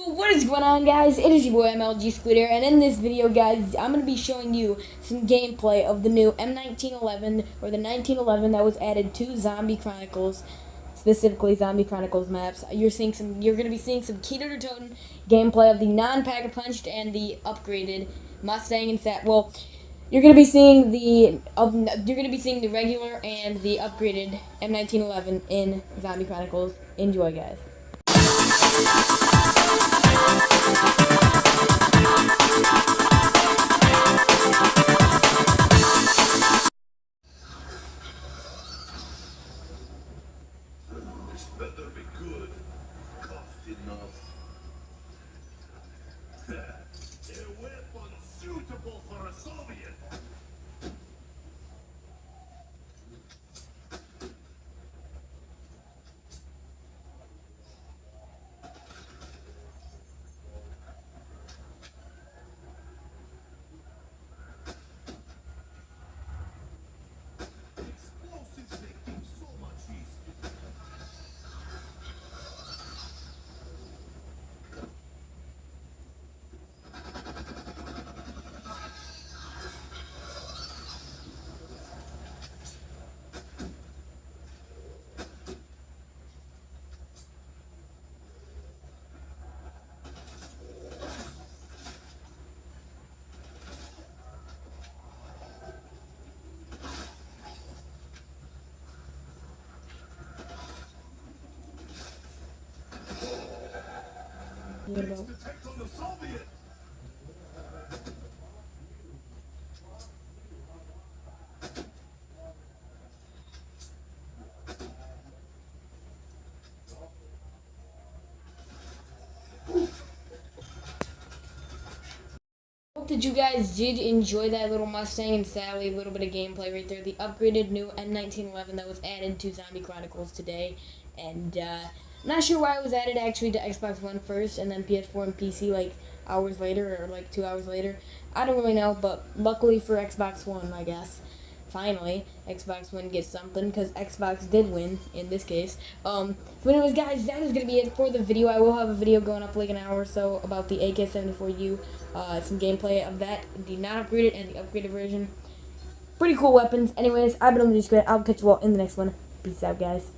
What is going on, guys? It is your boy MLG Scooter, and in this video, guys, I'm going to be showing you some gameplay of the new M1911, or the 1911 that was added to Zombie Chronicles, specifically Zombie Chronicles maps. You're going to be seeing some Keto to Totem gameplay of the non-pack-a-punched and the upgraded Mustang and Sat. Well, you're going to be seeing the regular and the upgraded M1911 in Zombie Chronicles. Enjoy, guys. This better be good. Cost enough. A weapon suitable for a Soviet. Explosives make things so much easier. What about? To take on the Soviet. Hope that you guys did enjoy that little Mustang and Sally, a little bit of gameplay right there. The upgraded new M1911 that was added to Zombie Chronicles today. And I'm not sure why it was added actually to Xbox One first and then PS4 and PC like hours later or like 2 hours later. I don't really know, but luckily for Xbox One, I guess. Finally, Xbox One gets something because Xbox did win in this case. But anyways, guys, that is going to be it for the video. I will have a video going up like an hour or so about the AK-74U, some gameplay of that, the non-upgraded and the upgraded version. Pretty cool weapons. Anyways, I've been on the Discord. I'll catch you all in the next one. Peace out, guys.